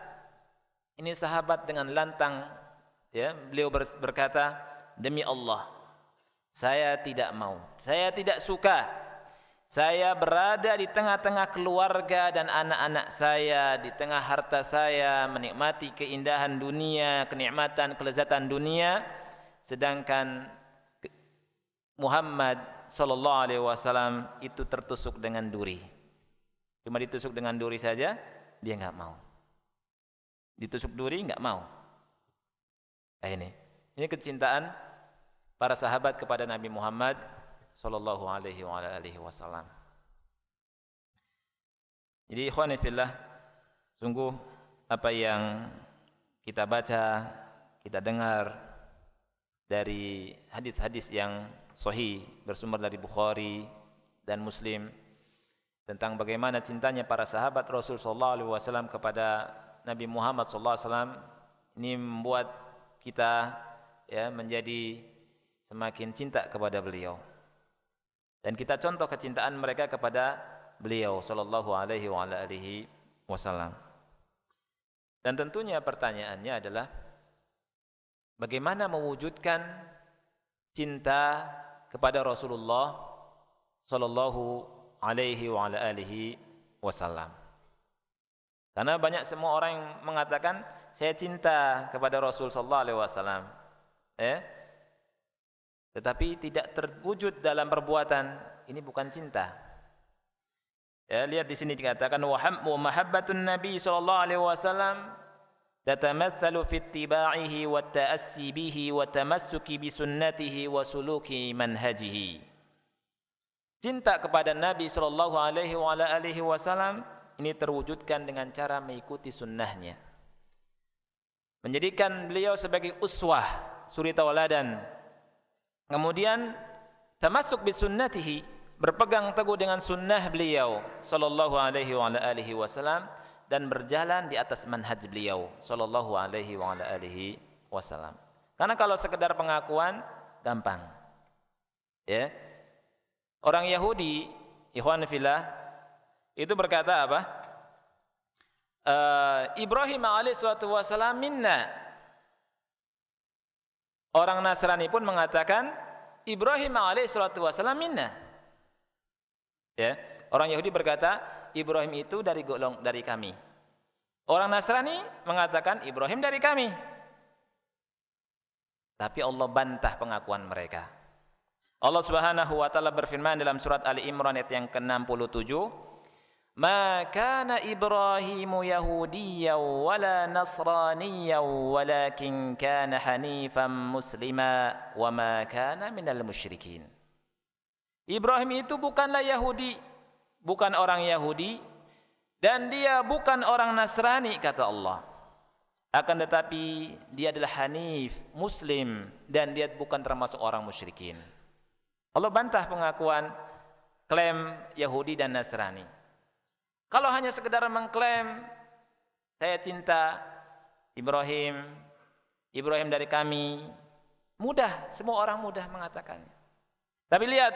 ini sahabat dengan lantang, ya, beliau berkata, demi Allah, saya tidak mau, saya tidak suka, saya berada di tengah-tengah keluarga dan anak-anak saya, di tengah harta saya, menikmati keindahan dunia, kenikmatan, kelezatan dunia, sedangkan Muhammad sallallahu alaihi wasallam itu tertusuk dengan duri. Cuma ditusuk dengan duri saja, dia enggak mau. Ditusuk duri enggak mau. Nah, ini kecintaan para sahabat kepada Nabi Muhammad sallallahu alaihi wasallam. Jadi ikhwani fillah, sungguh apa yang kita baca, kita dengar dari hadis-hadis yang sahih bersumber dari Bukhari dan Muslim tentang bagaimana cintanya para sahabat Rasul sallallahu alaihi wasallam kepada Nabi Muhammad sallallahu alaihi wasallam, ini membuat kita, ya, menjadi semakin cinta kepada beliau. Dan kita contoh kecintaan mereka kepada beliau sallallahu alaihi wasallam. Dan tentunya pertanyaannya adalah bagaimana mewujudkan cinta kepada Rasulullah sallallahu alaihi wasallam. Karena banyak semua orang yang mengatakan saya cinta kepada Rasul sallallahu alaihi wasallam, tetapi tidak terwujud dalam perbuatan. Ini bukan cinta. Ya, lihat di sini dikatakan wa mahabbatun nabi sallallahu alaihi wasallam tatamatsalu fi ittiba'ihi wa ta'assi bihi wa tamassuki bi sunnatihi wa suluki manhajihi. Cinta kepada Nabi sallallahu alaihi wasallam ini terwujudkan dengan cara mengikuti sunnahnya, menjadikan beliau sebagai uswah, suri tauladan. Kemudian tamassuk bi sunnatihi, berpegang teguh dengan sunnah beliau sallallahu alaihi wasallam dan berjalan di atas manhaj beliau sallallahu alaihi wasallam. Karena kalau sekedar pengakuan gampang. Ya. Orang Yahudi, ikhwan fillah, itu berkata apa? Ibrahim alaihi salatu wasallam minna. Orang Nasrani pun mengatakan Ibrahim alaihi salatu wasallam minna. Ya, orang Yahudi berkata Ibrahim itu dari kami. Orang Nasrani mengatakan Ibrahim dari kami. Tapi Allah bantah pengakuan mereka. Allah Subhanahu wa taala berfirman dalam surat Ali Imran ayat yang ke-67, "Ma kana Ibrahimu Yahudiyyan wala Nasraniyyan walakin kana hanifan muslima wa ma kana minal musyrikin." Ibrahim itu bukanlah Yahudi, bukan orang Yahudi, dan dia bukan orang Nasrani, kata Allah. Akan tetapi dia adalah hanif, muslim, dan dia bukan termasuk orang musyrikin. Allah bantah pengakuan klaim Yahudi dan Nasrani. Kalau hanya sekedar mengklaim saya cinta Ibrahim dari kami, mudah, semua orang mudah mengatakannya. Tapi lihat,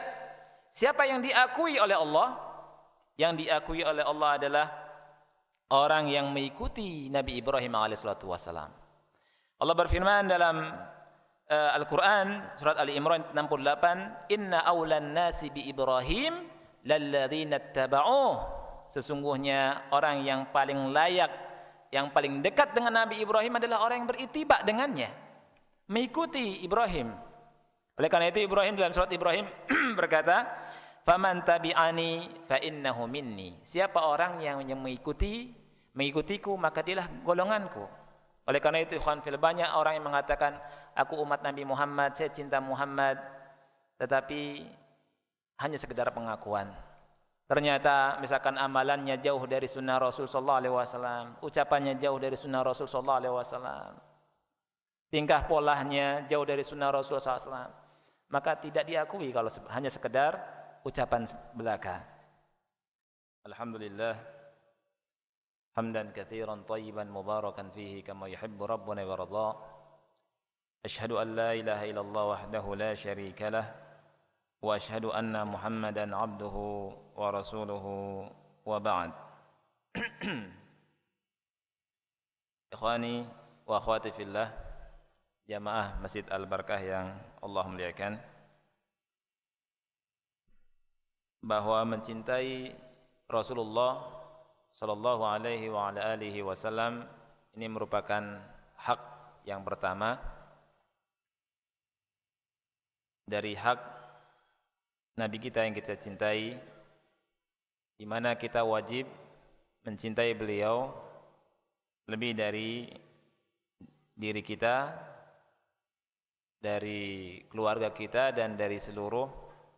siapa yang diakui oleh Allah? Yang diakui oleh Allah adalah orang yang mengikuti Nabi Ibrahim alaihissalam. Allah berfirman dalam Al-Quran surat Ali Imran 68, "Inna awlan nasi bi Ibrahim lalladzina ittaba'uh." Sesungguhnya orang yang paling layak, yang paling dekat dengan Nabi Ibrahim adalah orang yang berittiba dengannya, mengikuti Ibrahim. Oleh karena itu Ibrahim dalam surat Ibrahim berkata, "Faman tabi'ani fa innahu minni." Siapa orang yang mengikutiku maka dialah golonganku. Oleh karena itu ikhwan fil, banyak orang yang mengatakan aku umat Nabi Muhammad, saya cinta Muhammad, tetapi hanya sekedar pengakuan. Ternyata misalkan amalannya jauh dari sunnah Rasul sallallahu alaihi wasallam, ucapannya jauh dari sunnah Rasul sallallahu alaihi wasallam. tingkah polanya jauh dari sunnah Rasulullah SAW, maka tidak diakui kalau hanya sekedar ucapan belaka. Alhamdulillah hamdan katsiran thayyiban mubarakan fihi kama yuhibbu rabbuna wa yarda. Asyhadu an la ilaha illallah wahdahu la syarika lah wa asyhadu anna Muhammadan abduhu wa rasuluhu wa ba'd. Ikhwani wa akhwati fillah, jamaah Masjid Al-Barakah yang Allah muliakan, bahwa mencintai Rasulullah sallallahu alaihi wa ala alihi wasallam ini merupakan hak yang pertama dari hak Nabi kita yang kita cintai, di mana kita wajib mencintai beliau lebih dari diri kita, dari keluarga kita, dan dari seluruh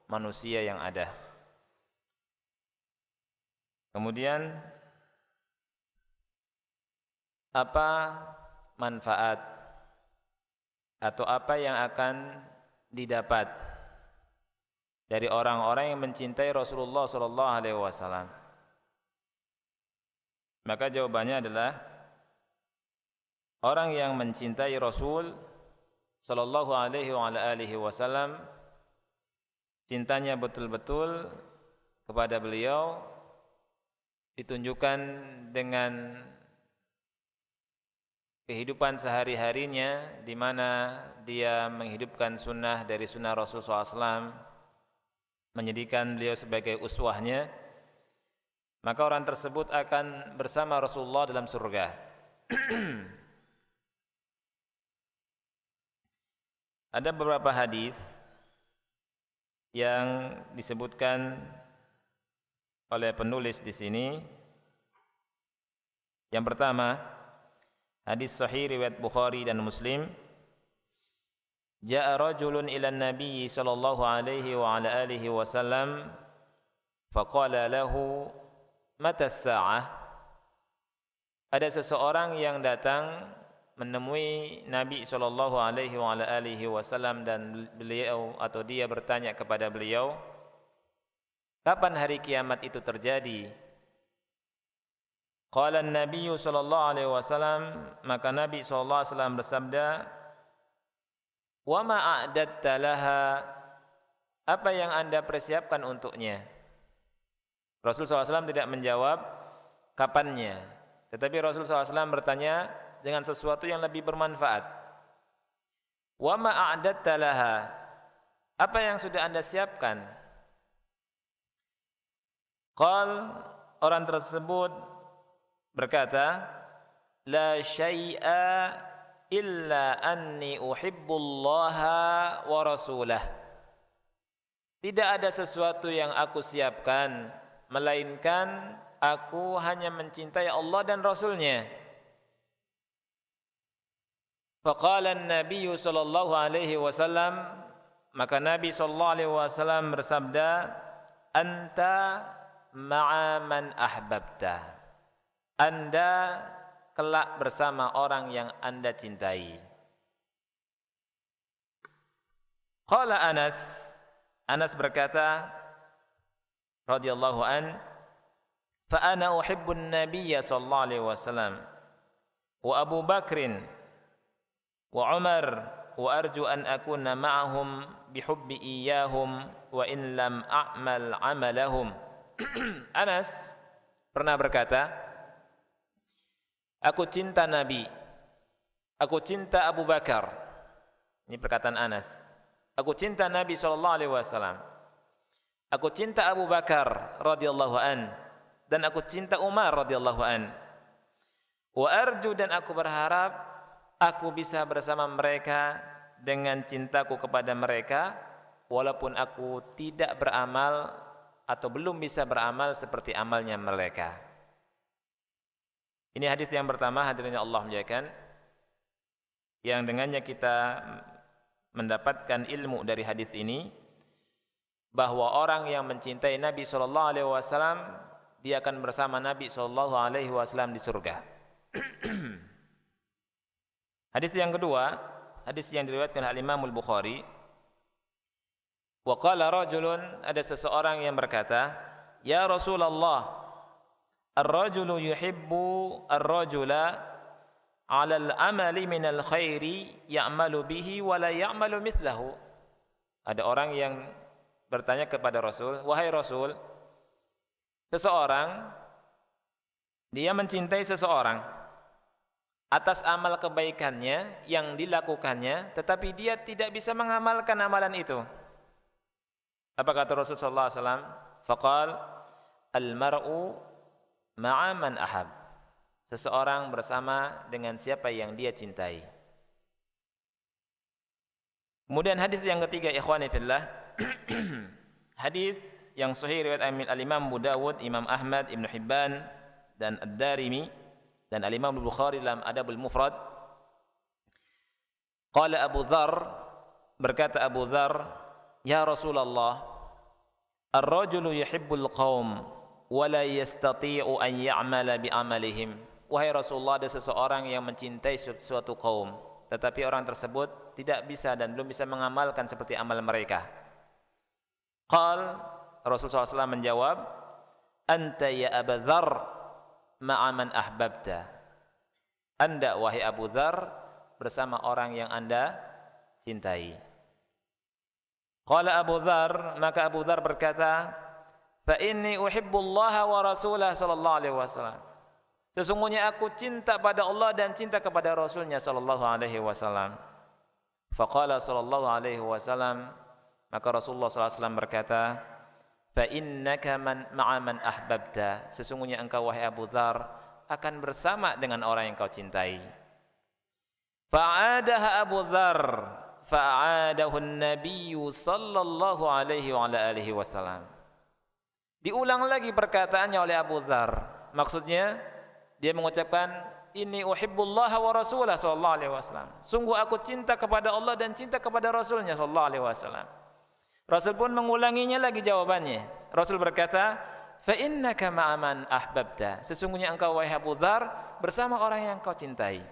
manusia yang ada. Kemudian apa manfaat atau apa yang akan didapat dari orang-orang yang mencintai Rasulullah sallallahu alaihi wasallam? Maka jawabannya adalah orang yang mencintai Rasul sallallahu alaihi wa ala alihi wasallam, cintanya betul-betul kepada beliau ditunjukkan dengan kehidupan sehari-harinya, di mana dia menghidupkan sunnah dari sunnah Rasulullah SAW, menjadikan beliau sebagai uswahnya, maka orang tersebut akan bersama Rasulullah dalam surga. Ada beberapa hadis yang disebutkan oleh penulis di sini. Yang pertama, hadis sahih riwayat Bukhari dan Muslim. Ja'a rajulun ila an-nabiy sallallahu alaihi wa ala alihi wasallam faqala lahu mata as-sa'ah. Ada seseorang yang datang menemui Nabi sallallahu alaihi wa ala alihi wasallam, dan beliau atau dia bertanya kepada beliau, kapan hari kiamat itu terjadi? Qala an-nabiy sallallahu alaihi wasallam, maka Nabi sallallahu alaihi wasallam bersabda, wa ma a'datta laha, apa yang Anda persiapkan untuknya? Rasul SAW tidak menjawab kapannya, tetapi Rasul SAW bertanya dengan sesuatu yang lebih bermanfaat. Wa ma a'datta laha, apa yang sudah Anda siapkan? Qal, orang tersebut berkata, la syai'a illa anni uhibbullaha wa rasulah. Tidak ada sesuatu yang aku siapkan melainkan aku hanya mencintai Allah dan Rasulnya. Faqala an-nabiy sallallahu alaihi wasallam, maka Nabi sallallahu alaihi wasallam bersabda, anta ma'a man ahbabta, Anda kelak bersama orang yang Anda cintai. Qala Anas berkata radhiyallahu an, fa ana uhibbun nabiyya sallallahu alaihi wasallam wa Abu Bakrin wa Umar wa arju an akuna ma'ahum bihubbi iyyahum wa in lam a'mal amalahum. Anas pernah berkata, aku cinta Nabi, aku cinta Abu Bakar. Ini perkataan Anas. Aku cinta Nabi sallallahu alaihi wasallam, aku cinta Abu Bakar radhiyallahu an, dan aku cinta Umar radhiyallahu an. Wa arju, dan aku berharap aku bisa bersama mereka dengan cintaku kepada mereka, walaupun aku tidak beramal atau belum bisa beramal seperti amalnya mereka. Ini hadis yang pertama, hadirin Allah muliakan, yang dengannya kita mendapatkan ilmu dari hadis ini, bahwa orang yang mencintai Nabi SAW, dia akan bersama Nabi SAW di surga. Hadis yang kedua, Hadis yang diriwayatkan oleh Imam Al-Bukhari. Wa qala rajulun, ada seseorang yang berkata, "Ya Rasulullah, ar-rajulu yuhibbu ar-rajula 'ala al-amali min al-khairi ya'malu bihi wa la ya'malu mithlahu." Ada orang yang bertanya kepada Rasul, "Wahai Rasul, seseorang dia mencintai seseorang atas amal kebaikannya yang dilakukannya, tetapi dia tidak bisa mengamalkan amalan itu." Apa kata Rasulullah SAW? Faqal, al-mar'u ma'a man ahab. Seseorang bersama dengan siapa yang dia cintai. Kemudian hadis yang ketiga, ikhwani fillah. Hadis yang sahih riwayat al-Imam Abu Dawud, Imam Ahmad, Ibn Hibban dan Ad-Darimi dan al-Imam Al-Bukhari dalam Adabul Mufrad. Qala Abu Dzar, berkata Abu Dzar, "Ya Rasulullah, ar-rajulu yuhibbul qaum wa la yastati'u an ya'mala bi amalihim." Wahai Rasulullah, ada seseorang yang mencintai suatu kaum, tetapi orang tersebut tidak bisa dan belum bisa mengamalkan seperti amal mereka. Qal, Rasulullah SAW menjawab, "Anta ya Abu Dzar ma'a man ahbabta." Anda wahai Abu Dzar bersama orang yang Anda cintai. Qala Abu Dzar, maka Abu Dzar berkata, "Fa inni uhibbullaha wa rasulahu sallallahu alaihi wasallam." Sesungguhnya aku cinta pada Allah dan cinta kepada Rasulnya sallallahu alaihi wasallam. Faqala sallallahu alaihi wasallam, maka Rasulullah sallallahu alaihi wasallam berkata, "Fa innaka ma'a man ahbabta." Sesungguhnya engkau wahai Abu Dzar akan bersama dengan orang yang kau cintai. Fa'adaha Abu Dzar, fa'adahu an-nabiy sallallahu alaihi wa ala alihi wasallam. Diulang lagi perkataannya oleh Abu Dzar. Maksudnya dia mengucapkan, "Inni uhibbullaha wa rasulahu sallallahu alaihi wasallam." Sungguh aku cinta kepada Allah dan cinta kepada Rasulnya sallallahu alaihi wasallam. Rasul pun mengulanginya lagi jawabannya. Rasul berkata, "Fa innaka ma'a man ahbabta." Sesungguhnya engkau wahai Abu Dzar bersama orang yang kau cintai.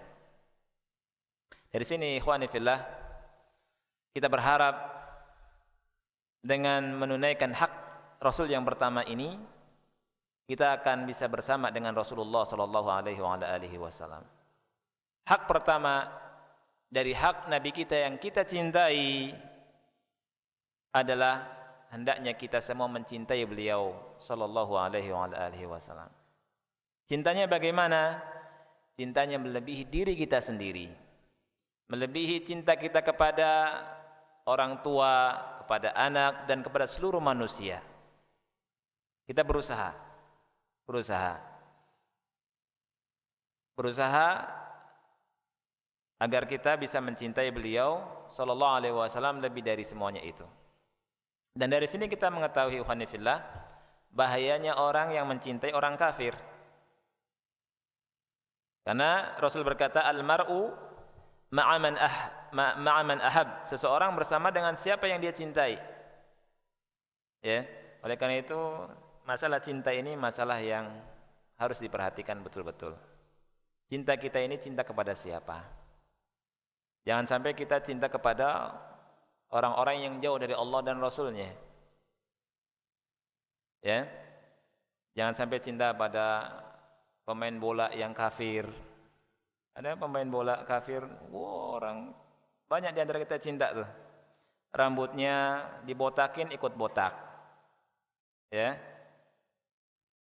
Dari sini ikhwani fillah, kita berharap dengan menunaikan hak Rasul yang pertama ini, kita akan bisa bersama dengan Rasulullah sallallahu alaihi wasallam. Hak pertama dari hak Nabi kita yang kita cintai adalah hendaknya kita semua mencintai beliau sallallahu alaihi wasallam. Cintanya bagaimana? Cintanya melebihi diri kita sendiri. Melebihi cinta kita kepada orang tua, kepada anak dan kepada seluruh manusia. Kita berusaha agar kita bisa mencintai beliau sallallahu alaihi wasallam lebih dari semuanya itu. Dan dari sini kita mengetahui ikhwani fillah, bahayanya orang yang mencintai orang kafir. Karena Rasul berkata, "Al-mar'u ma'a man ahab." Seseorang bersama dengan siapa yang dia cintai. Ya, oleh karena itu masalah cinta ini masalah yang harus diperhatikan betul-betul. Cinta kita ini cinta kepada siapa? Jangan sampai kita cinta kepada orang-orang yang jauh dari Allah dan Rasulnya. Ya, jangan sampai cinta pada pemain bola yang kafir. Ada pemain bola kafir, orang banyak di antara kita cinta tuh. Rambutnya dibotakin ikut botak. Ya.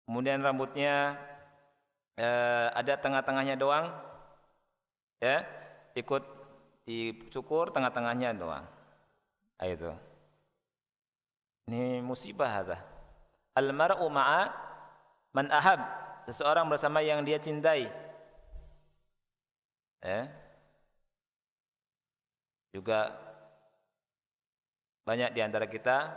Kemudian rambutnya ada tengah-tengahnya doang, ya, ikut dicukur tengah-tengahnya doang. Itu. Ini musibah ada. Al-mar'u ma'a man ahab. Seseorang bersama yang dia cintai. Ya. Juga banyak di antara kita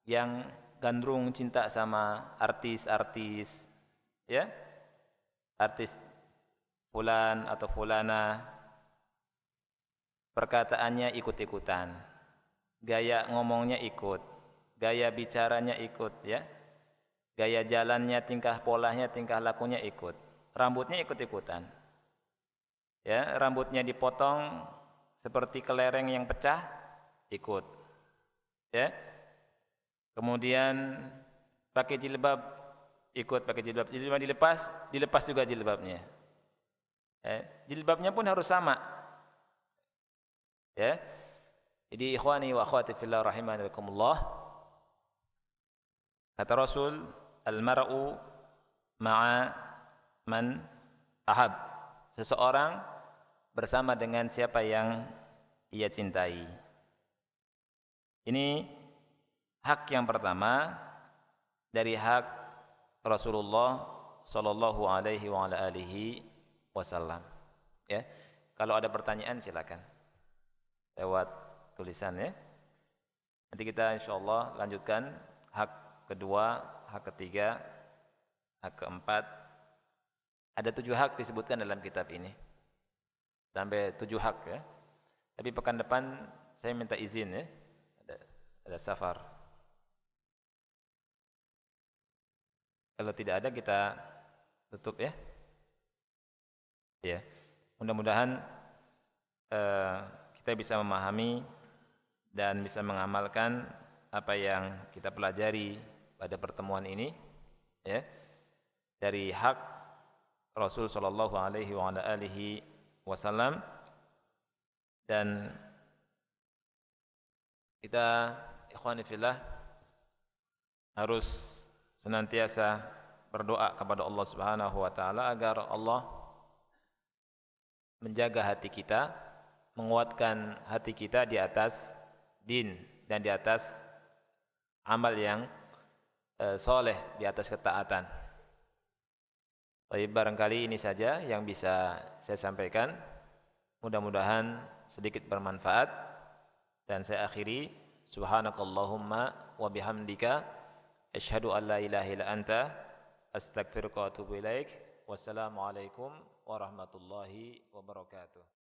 yang gandrung cinta sama artis-artis, ya, artis fulan atau fulana, perkataannya ikut-ikutan, gaya ngomongnya ikut, gaya bicaranya ikut, ya, gaya jalannya, tingkah polanya, tingkah lakunya ikut, rambutnya ikut-ikutan, ya, rambutnya dipotong seperti kelereng yang pecah, ikut. Ya. Kemudian pakai jilbab, ikut pakai jilbab. Jilbab dilepas juga jilbabnya. Ya. Jilbabnya pun harus sama. Ya. Jadi ikhwani wa akhwati fillah rahimani wa rahimakumullah. Kata Rasul, al-mar'u ma'a man ahab. Seseorang bersama dengan siapa yang ia cintai. Ini hak yang pertama dari hak Rasulullah sallallahu alaihi wa ala alihi wasallam. Ya. Kalau ada pertanyaan silakan lewat tulisan ya. Nanti kita insyaallah lanjutkan hak kedua, hak ketiga, hak keempat. Ada 7 hak disebutkan dalam kitab ini. Sampai 7 hak ya. Tapi pekan depan saya minta izin ya. Ada safar. Kalau tidak ada kita tutup ya. Ya. Mudah-mudahan kita bisa memahami dan bisa mengamalkan apa yang kita pelajari pada pertemuan ini ya. Dari hak Rasul sallallahu alaihi wa ala alihi wasallam, dan kita ikhwani fillah harus senantiasa berdoa kepada Allah Subhanahu wa taala agar Allah menjaga hati kita, menguatkan hati kita di atas din dan di atas amal yang soleh, di atas ketaatan. Baik, barangkali ini saja yang bisa saya sampaikan. Mudah-mudahan sedikit bermanfaat, dan saya akhiri subhanakallahumma wa bihamdika asyhadu an la ilaha illa anta astaghfiruka wa atubu ilaik. Wassalamualaikum warahmatullahi wabarakatuh.